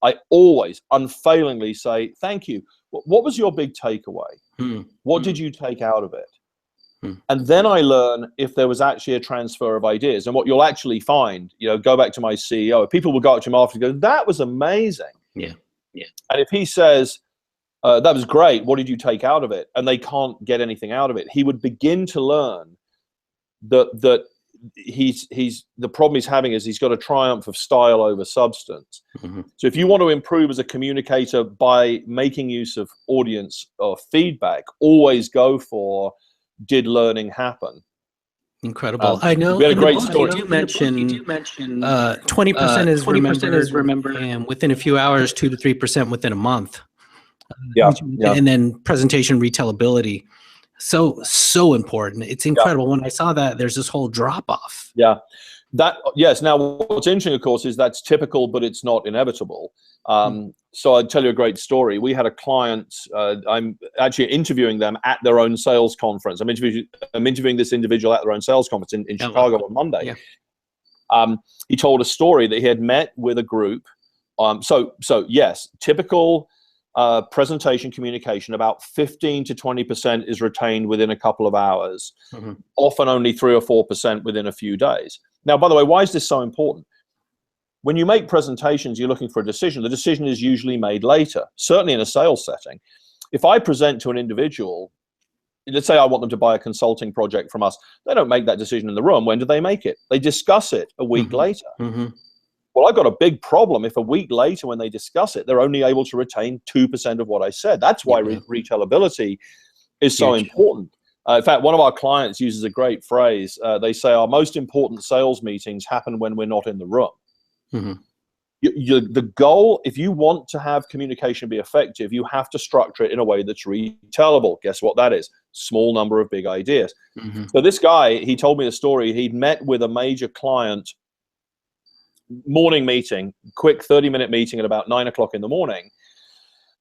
I always unfailingly say, "Thank you. What was your big takeaway? What did you take out of it?" And then I learn if there was actually a transfer of ideas. And what you'll actually find, go back to my CEO, people will go up to him after and go, "That was amazing." Yeah. And if he says, "That was great, what did you take out of it?" and they can't get anything out of it, he would begin to learn that the problem he's having is he's got a triumph of style over substance. So if you want to improve as a communicator by making use of audience or feedback, always go for, did learning happen? Incredible. I know we had a in great the book story. you do mention 20% is remembered, and within a few hours, 2 to 3% within a month. Yeah. And then presentation retellability. So important. It's incredible. When I saw that, there's this whole drop off. Yeah. Yes. Now, what's interesting, of course, is that's typical, but it's not inevitable. So I'll tell you a great story. We had a client, I'm actually interviewing them at their own sales conference. I'm interviewing this individual at their own sales conference in Chicago on Monday. Yeah. He told a story that he had met with a group. So yes, typical presentation communication, about 15 to 20% is retained within a couple of hours, often only 3 or 4% within a few days. Now, by the way, why is this so important? When you make presentations, you're looking for a decision. The decision is usually made later, certainly in a sales setting. If I present to an individual, let's say I want them to buy a consulting project from us, they don't make that decision in the room. When do they make it? They discuss it a week later. Well, I've got a big problem if a week later when they discuss it, they're only able to retain 2% of what I said. That's why retellability is so important. In fact, one of our clients uses a great phrase. They say our most important sales meetings happen when we're not in the room. The goal, if you want to have communication be effective, you have to structure it in a way that's retellable. Guess what that is? Small number of big ideas. So this guy, he told me a story. He'd met with a major client, morning meeting, quick 30-minute meeting at about 9 o'clock in the morning.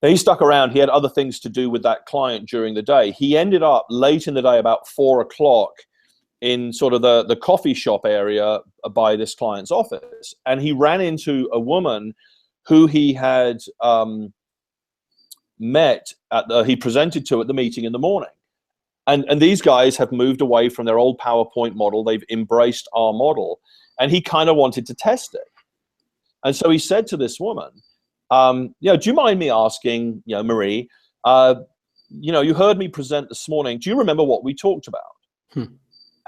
Then he stuck around. He had other things to do with that client during the day. He ended up late in the day, about 4 o'clock, in sort of the coffee shop area by this client's office. And he ran into a woman who he had met he presented to at the meeting in the morning. And these guys have moved away from their old PowerPoint model. They've embraced our model. And he kind of wanted to test it. And so he said to this woman, do you mind me asking, Marie, you heard me present this morning. Do you remember what we talked about?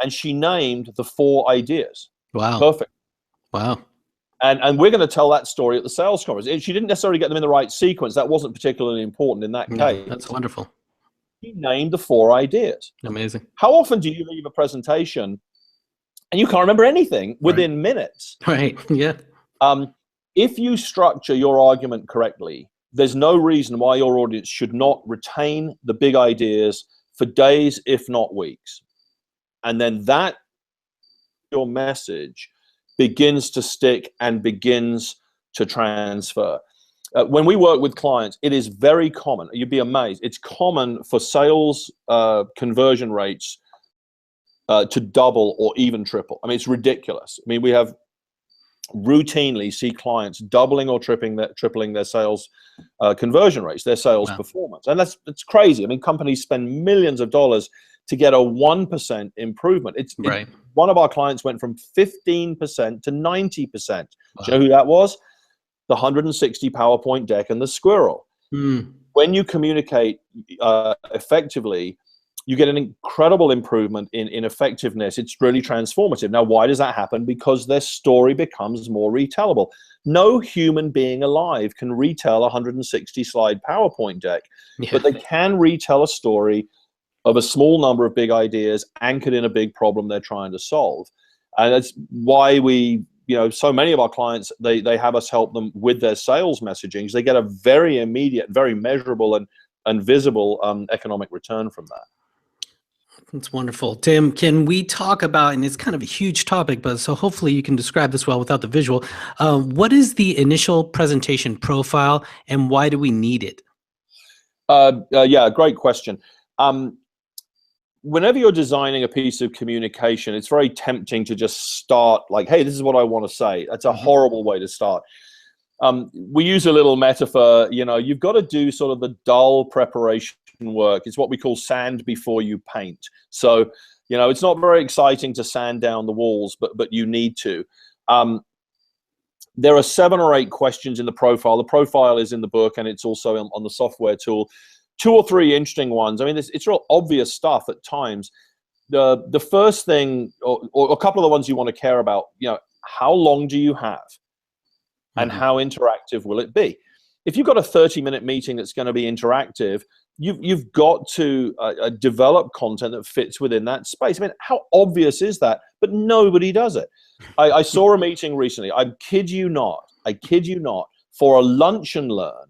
And she named the 4 ideas. Wow. Perfect. Wow. And we're going to tell that story at the sales conference. She didn't necessarily get them in the right sequence. That wasn't particularly important in that case. That's wonderful. She named the 4 ideas. Amazing. How often do you leave a presentation and you can't remember anything within minutes? Right. Yeah. If you structure your argument correctly, there's no reason why your audience should not retain the big ideas for days, if not weeks. And then your message begins to stick and begins to transfer. When we work with clients, it is very common. You'd be amazed. It's common for sales conversion rates to double or even triple. I mean, it's ridiculous. I mean, we have routinely see clients doubling or tripling their sales conversion rates, their sales performance. And that's crazy. I mean, companies spend millions of dollars to get a 1% improvement. One of our clients went from 15% to 90%. Do you know who that was? The 160 PowerPoint deck and the squirrel. When you communicate effectively, you get an incredible improvement in effectiveness. It's really transformative. Now, why does that happen? Because their story becomes more retellable. No human being alive can retell a 160 slide PowerPoint deck, but they can retell a story of a small number of big ideas anchored in a big problem they're trying to solve. And that's why so many of our clients, they have us help them with their sales messaging. They get a very immediate, very measurable and visible economic return from that. That's wonderful. Tim, can we talk about, and it's kind of a huge topic, but so hopefully you can describe this well without the visual. What is the initial presentation profile and why do we need it? Yeah, great question. Whenever you're designing a piece of communication, it's very tempting to just start like, hey, this is what I want to say. That's a horrible way to start. We use a little metaphor, you've got to do sort of the dull preparation work. It's what we call sand before you paint. So, it's not very exciting to sand down the walls, but you need to. There are 7 or 8 questions in the profile. The profile is in the book and it's also on the software tool. 2 or 3 interesting ones. I mean, it's real obvious stuff at times. The first thing, or a couple of the ones you want to care about, how long do you have? And how interactive will it be? If you've got a 30-minute meeting that's going to be interactive, you've got to develop content that fits within that space. I mean, how obvious is that? But nobody does it. I saw a meeting recently. I kid you not, for a lunch and learn,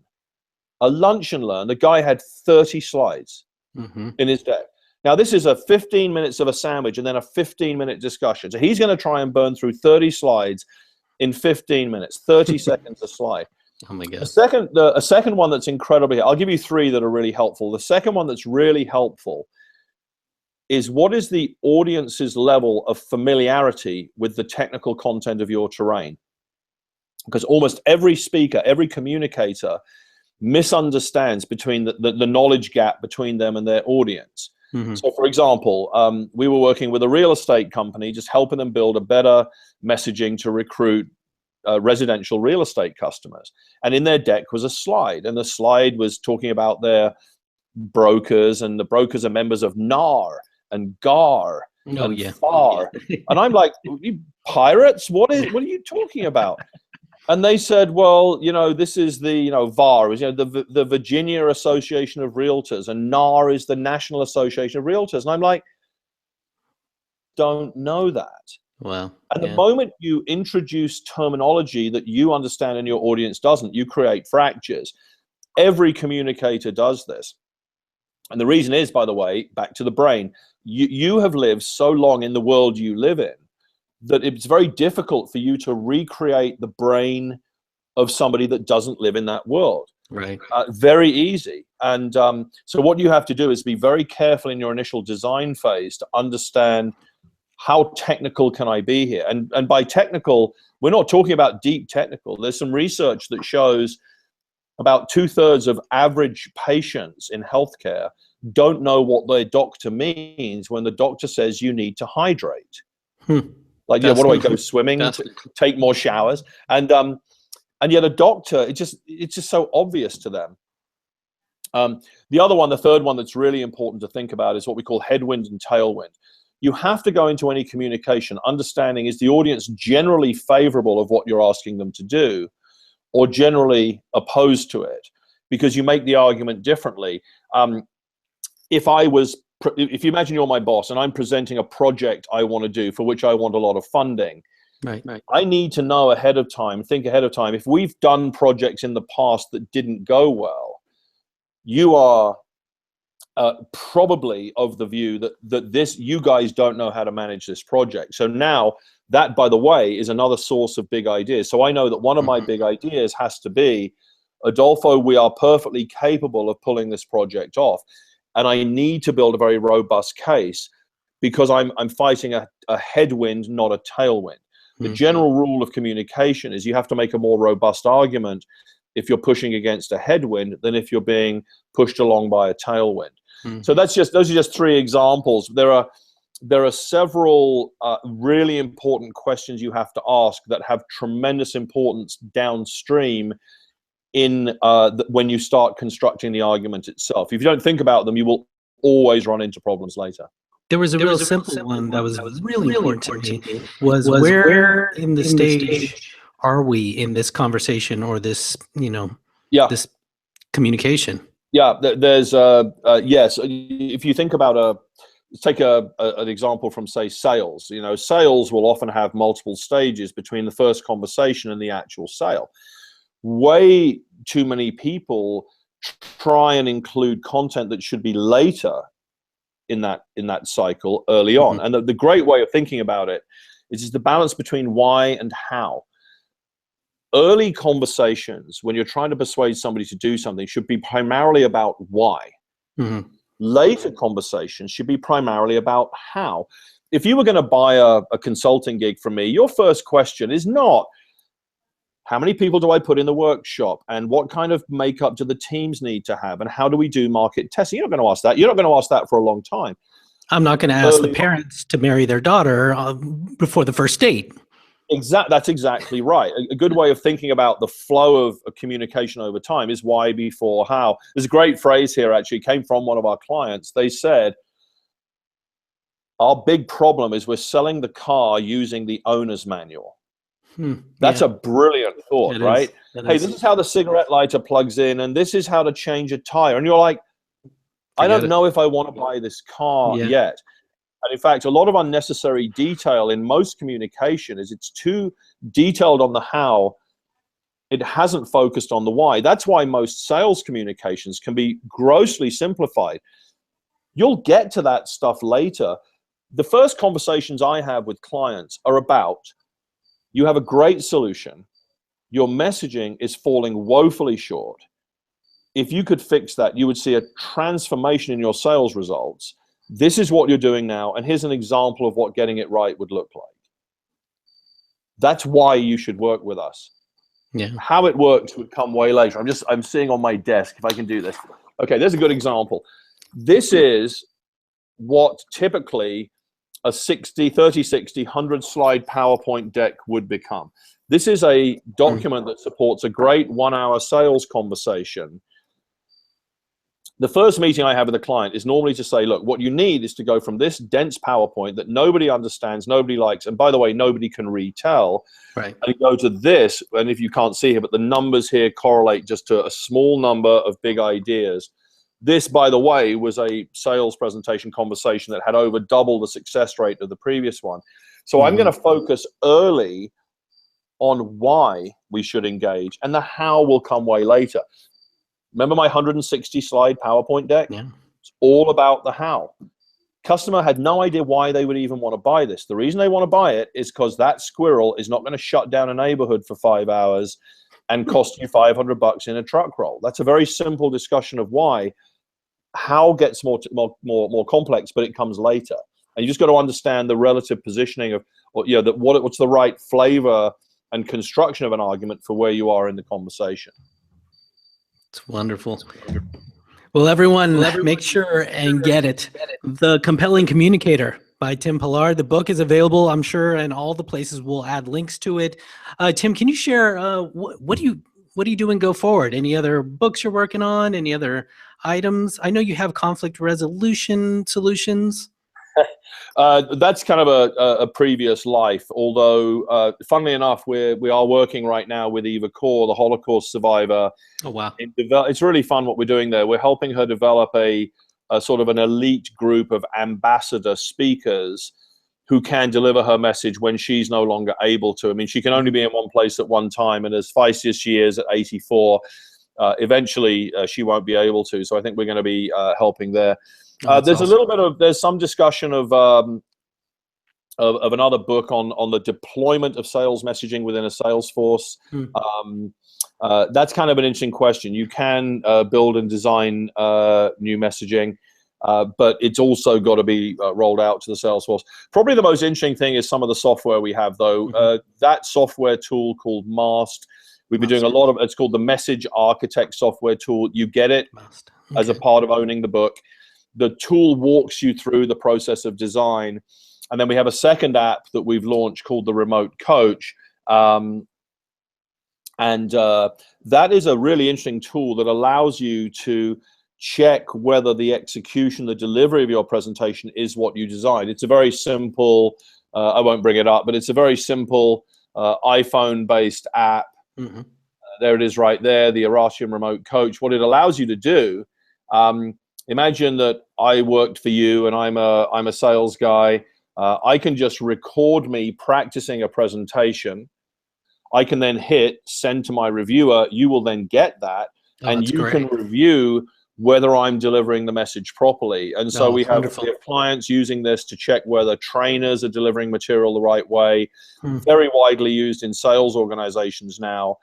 the guy had 30 slides in his deck. Now, this is a 15 minutes of a sandwich and then a 15-minute discussion. So he's going to try and burn through 30 slides in 15 minutes, 30 seconds a slide. Oh my God. A second one that's incredibly, I'll give you 3 that are really helpful. The second one that's really helpful is what is the audience's level of familiarity with the technical content of your terrain? Because almost every speaker, every communicator misunderstands between the knowledge gap between them and their audience. So, for example, we were working with a real estate company, just helping them build a better messaging to recruit residential real estate customers. And in their deck was a slide, and the slide was talking about their brokers, and the brokers are members of NAR and GAR and FAR. And I'm like, you pirates? What are you talking about? And they said, well, this is the, VAR is, the Virginia Association of Realtors, and NAR is the National Association of Realtors. And I'm like, don't know that. Wow. And the moment you introduce terminology that you understand and your audience doesn't, you create fractures. Every communicator does this. And the reason is, by the way, back to the brain, you have lived so long in the world you live in that it's very difficult for you to recreate the brain of somebody that doesn't live in that world. Right. Very easy. And so what you have to do is be very careful in your initial design phase to understand how technical can I be here? And by technical, we're not talking about deep technical. There's some research that shows about 2/3 of average patients in healthcare don't know what their doctor means when the doctor says you need to hydrate. Like, what do I go swimming? Take more showers? And yet a doctor, it's just so obvious to them. The other one, the third one that's really important to think about is what we call headwind and tailwind. You have to go into any communication understanding, is the audience generally favorable of what you're asking them to do or generally opposed to it? Because you make the argument differently. If you imagine you're my boss and I'm presenting a project I want to do for which I want a lot of funding, right. I need to know ahead of time, think ahead of time. If we've done projects in the past that didn't go well, you are probably of the view that you guys don't know how to manage this project. So now that, by the way, is another source of big ideas. So I know that one of my big ideas has to be, Adolfo, we are perfectly capable of pulling this project off. And I need to build a very robust case because I'm fighting a headwind, not a tailwind. The general rule of communication is you have to make a more robust argument if you're pushing against a headwind than if you're being pushed along by a tailwind. So those are just 3 examples. There are several really important questions you have to ask that have tremendous importance downstream in when you start constructing the argument itself. If you don't think about them, you will always run into problems later. There was a real simple one that was really important to me, was where in the stage are we in this conversation or this, this communication? Yeah, there's yes. If you think about let's take an example from, say, sales. Sales will often have multiple stages between the first conversation and the actual sale. Way too many people try and include content that should be later in that cycle early on. And the great way of thinking about it is the balance between why and how. Early conversations, when you're trying to persuade somebody to do something, should be primarily about why. Later conversations should be primarily about how. If you were going to buy a consulting gig from me, your first question is not, how many people do I put in the workshop, and what kind of makeup do the teams need to have, and how do we do market testing? You're not going to ask that. You're not going to ask that for a long time. I'm not going to ask the parents to marry their daughter before the first date. That's exactly right. A good way of thinking about the flow of communication over time is why before how. There's a great phrase here, actually, came from one of our clients. They said, our big problem is we're selling the car using the owner's manual. That's a brilliant thought, right? Hey, this is how the cigarette lighter plugs in, and this is how to change a tire. And you're like, I don't know if I want to buy this car yet. And in fact, a lot of unnecessary detail in most communication is it's too detailed on the how. It hasn't focused on the why. That's why most sales communications can be grossly simplified. You'll get to that stuff later. The first conversations I have with clients are about, you have a great solution. Your messaging is falling woefully short. If you could fix that, you would see a transformation in your sales results. This is what you're doing now, and here's an example of what getting it right would look like. That's why you should work with us. How it works would come way later. I'm seeing on my desk, if I can do this. Okay, there's a good example. This is what typically a 30, 60, 100-slide PowerPoint deck would become. This is a document that supports a great 1-hour sales conversation. The first meeting I have with a client is normally to say, look, what you need is to go from this dense PowerPoint that nobody understands, nobody likes, and by the way, nobody can retell, and go to this, and if you can't see here, but the numbers here correlate just to a small number of big ideas. This, by the way, was a sales presentation conversation that had over double the success rate of the previous one. So I'm going to focus early on why we should engage, and the how will come way later. Remember my 160-slide PowerPoint deck? It's all about the how. Customer had no idea why they would even want to buy this. The reason they want to buy it is because that squirrel is not going to shut down a neighborhood for 5 hours and cost you $500 in a truck roll. That's a very simple discussion of why. How gets more complex, but it comes later. And you just got to understand the relative positioning of, what's the right flavor and construction of an argument for where you are in the conversation. It's wonderful. Well, everyone, make sure and get it. The Compelling Communicator by Tim Pollard. The book is available, I'm sure, in all the places. We'll add links to it. Tim, can you share what do you do and go forward? Any other books you're working on? Any other items? I know you have conflict resolution solutions. That's kind of a previous life, although funnily enough, we are working right now with Eva Kaur, the Holocaust survivor. Oh, wow. It's really fun what we're doing there. We're helping her develop a sort of an elite group of ambassador speakers who can deliver her message when she's no longer able to. I mean, she can only be in one place at one time, and as feisty as she is at 84, eventually she won't be able to. So I think we're going to be helping there. There's awesome. There's some discussion of another book on the deployment of sales messaging within a sales force. That's kind of an interesting question. You can build and design new messaging, but it's also got to be rolled out to the sales force. Probably the most interesting thing is some of the software we have, though. That software tool called Mast, we've been doing a lot of, it's called the Message Architect software tool. You get it as a part of owning the book. The tool walks you through the process of design. And then we have a second app that we've launched called the Remote Coach. And that is a really interesting tool that allows you to check whether the execution, the delivery of your presentation is what you designed. It's a very simple, I won't bring it up, but it's a very simple iPhone-based app. There it is right there, the Erasium Remote Coach. What it allows you to do, imagine that I worked for you and I'm a sales guy. I can just record me practicing a presentation. I can then hit send to my reviewer. You will then get that, and you can review whether I'm delivering the message properly. And so we have clients using this to check whether trainers are delivering material the right way. Very widely used in sales organizations now.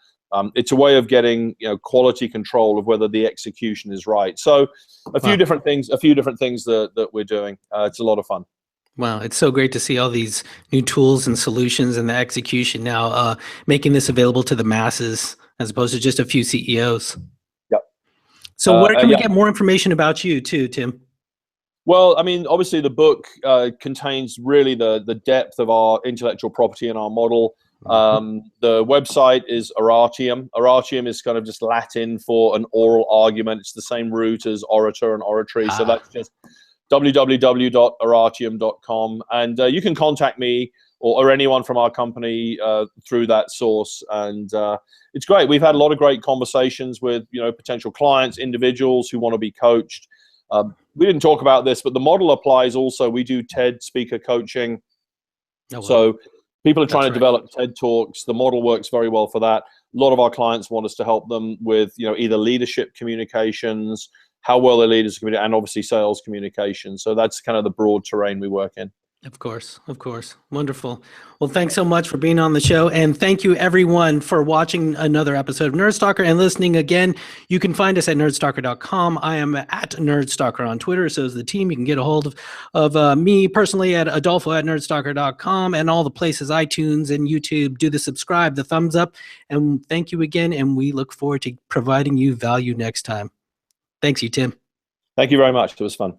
It's a way of getting quality control of whether the execution is right. So a few different things that we're doing. It's a lot of fun. Wow, it's so great to see all these new tools and solutions and the execution now making this available to the masses as opposed to just a few CEOs. Yep. So where can we get more information about you too, Tim? Well, I mean, obviously the book contains really the depth of our intellectual property and our model. The website is Oratium. Oratium is kind of just Latin for an oral argument. It's the same root as orator and oratory. So that's just www.oratium.com. And you can contact me or anyone from our company through that source. And it's great. We've had a lot of great conversations with potential clients, individuals who want to be coached. We didn't talk about this, but the model applies also. We do TED speaker coaching. Oh, wow. So people are trying to develop TED Talks. The model works very well for that. A lot of our clients want us to help them with either leadership communications, how well their leaders communicate, and obviously sales communication. So that's kind of the broad terrain we work in. Of course. Wonderful. Well, thanks so much for being on the show. And thank you everyone for watching another episode of Nerdstalker and listening again. You can find us at nerdstalker.com. I am at Nerdstalker on Twitter. So is the team. You can get a hold of me personally at Adolfo@nerdstalker.com and all the places, iTunes and YouTube. Do the subscribe, the thumbs up. And thank you again. And we look forward to providing you value next time. Thanks you, Tim. Thank you very much. It was fun.